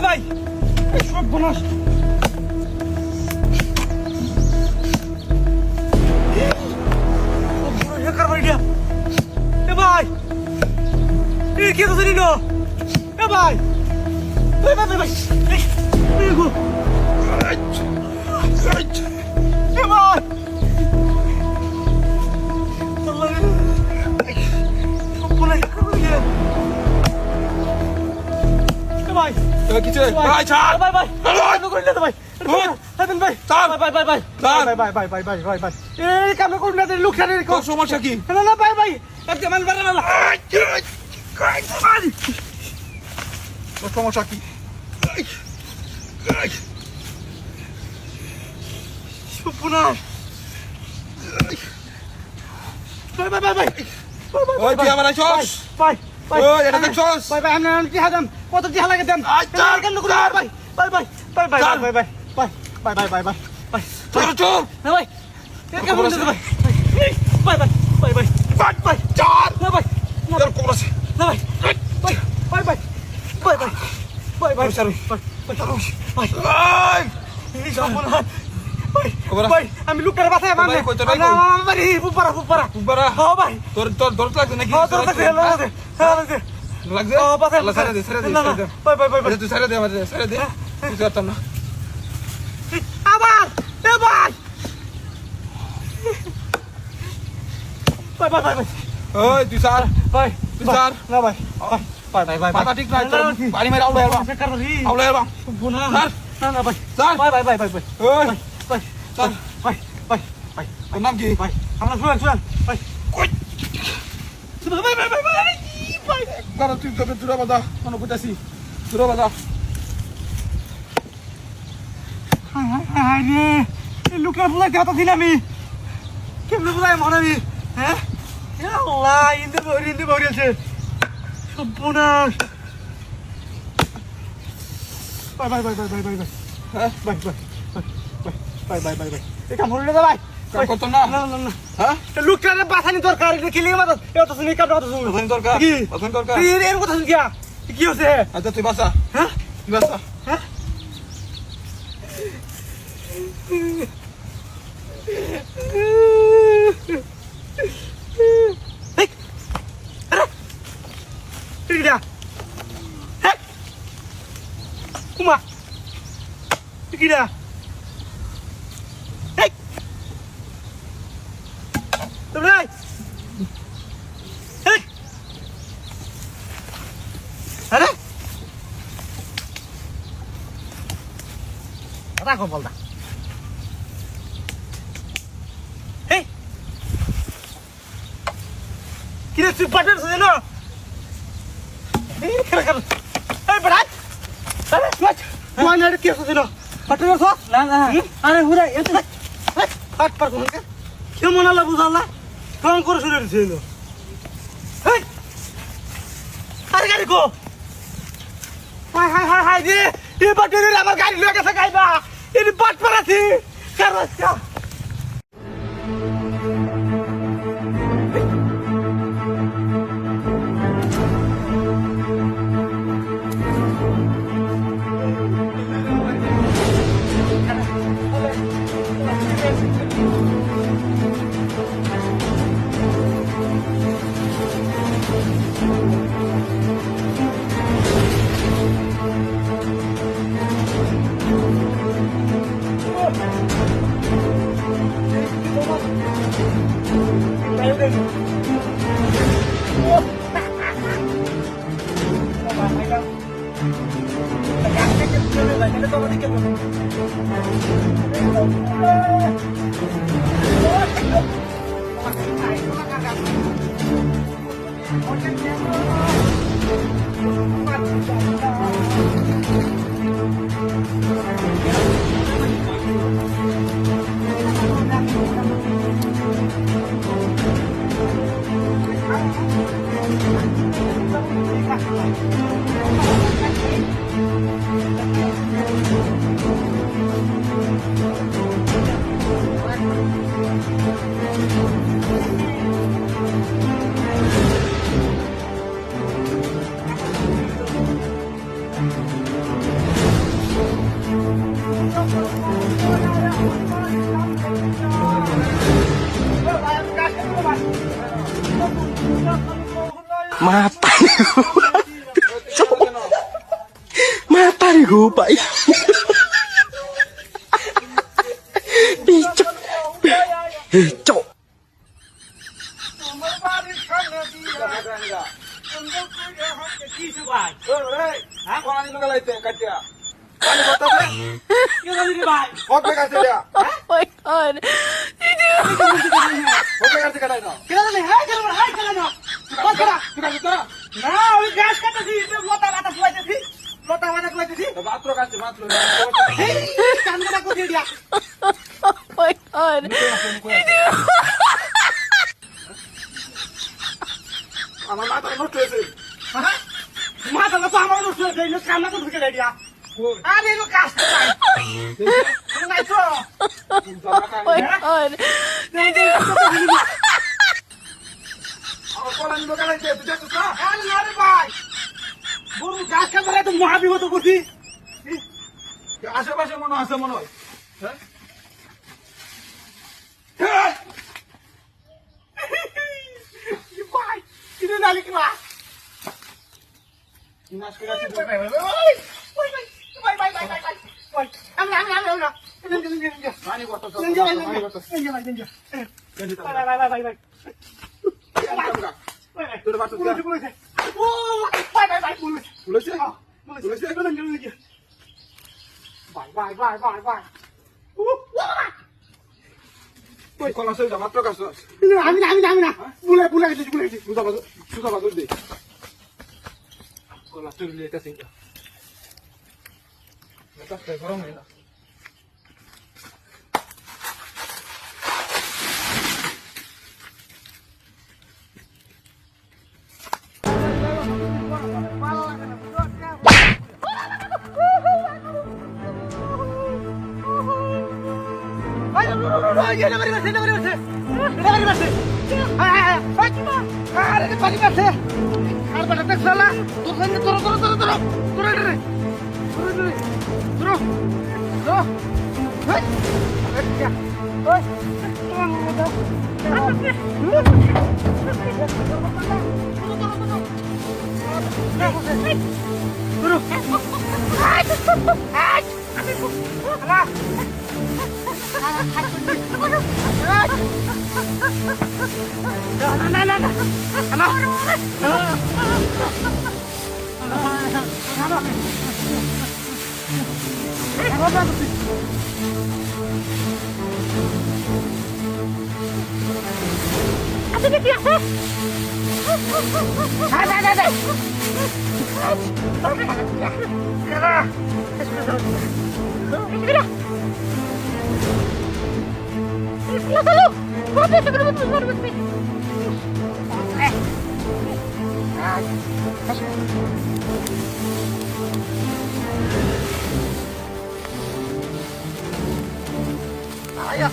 ভাই সব বোনাস ভাই কি তো জানি না ভাই ভাই ভাই ভাই ভাই কিছু ভাই ছাড় ভাই ভাই করে না ভাই হাতেন ভাই ছাড় ভাই ভাই ভাই ভাই ভাই ভাই ভাই ভাই ভাই ভাই এই কাম করুন না লোকসানের কোন সমস্যা কি না না ভাই ভাই একটা মান বাড়া না সমস্যা কি সুপুনাশ ভাই ভাই ভাই ভাই ওই তুই আমার আইছস ভাই ভাই ওই এটা দেখছস ভাই ভাই আমি কি হাদাম কত কি লাগে দেন কেন করে ভাই ভাই ভাই ভাই ভাই ভাই ভাই ভাই ভাই ভাই ভাই ভাই ভাই চল না ভাই কেমন আছে ভাই ভাই ভাই ভাই ভাই ভাই ভাই চার না ভাই তোর কোন আছে না ভাই ভাই ভাই ভাই ভাই ভাই ভাই ভাই সরি ভাই ভাই ভাই এই জামনা ভাই ভাই আমি লুকার বাসায় মানে না মারি ফুপারা হ্যাঁ ভাই তোর লাগছে নাকি তোর লাগছে লাগছে ও বাসায় ছেড়ে দে ভাই ভাই ভাই তুই ছেড়ে দে আমারে ছেড়ে দে তুই করতাম না আবার এ ভাই ভাই ভাই ভাই ওই তুই স্যার ভাই তুই স্যার না ভাই ভাই ভাই ভাই পাতা ঠিক নাই পানি মেরে আউলে আলবা আউলে আলবা বুনা না না ভাই স্যার ভাই ভাই ভাই ভাই ভাই ওই ভাই স্যার ভাই ভাই ভাই তোর নাম কি ভাই আমরা শুনেন ভাই কই ভাই ভাই ভাই ভাই ভাই গানা তুই কবে দূরা বাদা মনে কইতাছি দূরা বাদা হাই হাই হাই রে এই লুকার বুলা কথা দিন আমি কেমনে বুলাই মনে আমি হ্যাঁ আল্লাহ ইন্দে বড়ি আছে সর্বনাশ ভাই ভাই ভাই ভাই ভাই ভাই ভাই হ্যাঁ ভাই ভাই ভাই ভাই ভাই ভাই এই কাম হলো না ভাই কত না না না না হ্যাঁ লুকারে বাসানি দরকার কি লিয়ে মাথা এত শুনি কাম কথা শুনি বাসানি দরকার কি বাসানি দরকার এর কথা শুনি কি হচ্ছে আচ্ছা তুই বাসা হ্যাঁ তুই বাসা হ্যাঁ Tidak. Hei. Kuma. Tidak. Hei. Terus. Hei. Ada? Ada kau bolda. Hei. Kira cepat saja no. এই বড়াই আরে সুচ কোয়ানার কি আছে না পাটনা সস না না আরে হুরা এত হাট পার কোন কে কেমন আলা বুঝালা ফোন করে শুনে দিছিল এই আরে গাড়ি কো হাই হাই হাই হাই রে এই বাটুরে আমার গাড়ি লয়ে গেছে গাইবা এই পাট পারাছি কারসা Mata nih gua. Mata nih gua, Pak. Picok. Picok. Oh my god. Oh my god. আমার মাথা নষ্ট হয়েছে মাথা তো আমার নষ্ট হয়েছে কান্না তো ঢুকে দেয় আরে এলো কাজটা নাই তো Oh my god. আমার কলা নিব গালাইতে তুই দেখছিস না আরে না রে ভাই গরু গাছ কাটারে তো মহাবিপদ করছি আশেপাশে মনে আছে মনে হয় হ্যাঁ ভাই কিনে নালি কি মা নাশ করে আছে ভাই ভাই ভাই ভাই ভাই ভাই আমরা পানি বটল পানি বটল ভাই ভাই ভাই তোর বাচ্চা পুলিশ ও ভাই ভাই ভাই পুলিশ পুলিশ পুলিশ ভাই ভাই ভাই ভাই ভাই তুই কলা সই জমা তো কাছ আমি না বুলে গেছি সুদা বাজু দে কলা তুই লেটা সিং এটা তো গরম হই না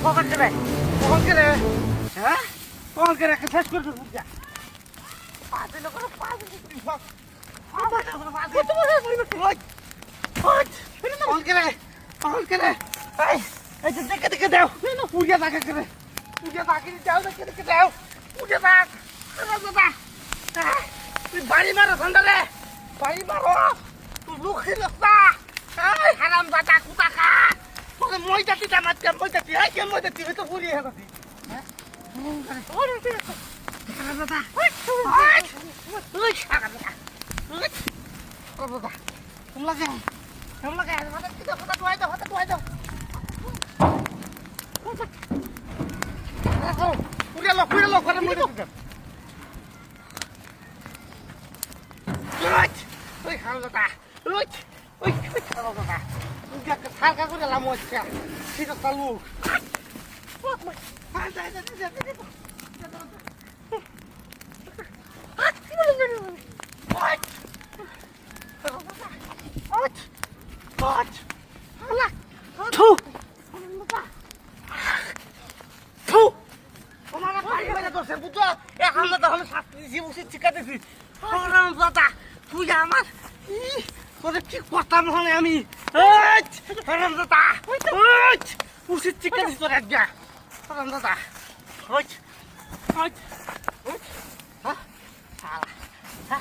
কখন করে শেষ করে দেবো দেখে দাও উড়িয়া থাকে করে উড়িয়া থাকে যাও দেখে দাও উড়িয়া থাক তুই বাড়ি মারো সন্ধ্যারে বাড়ি মারো তুই লুকিয়ে রাস্তা হারাম দাদা কুতা খা তোকে মইটা দিতে মারতে মইটা দিয়ে কে মইটা দিয়ে তো পুড়িয়ে হেঁটে সারকা করে লাম ঠিক আছে চালু তুই আমার কি কথা মনে আমি উচিত চিকা দিস তোর একগা দাদা Hả?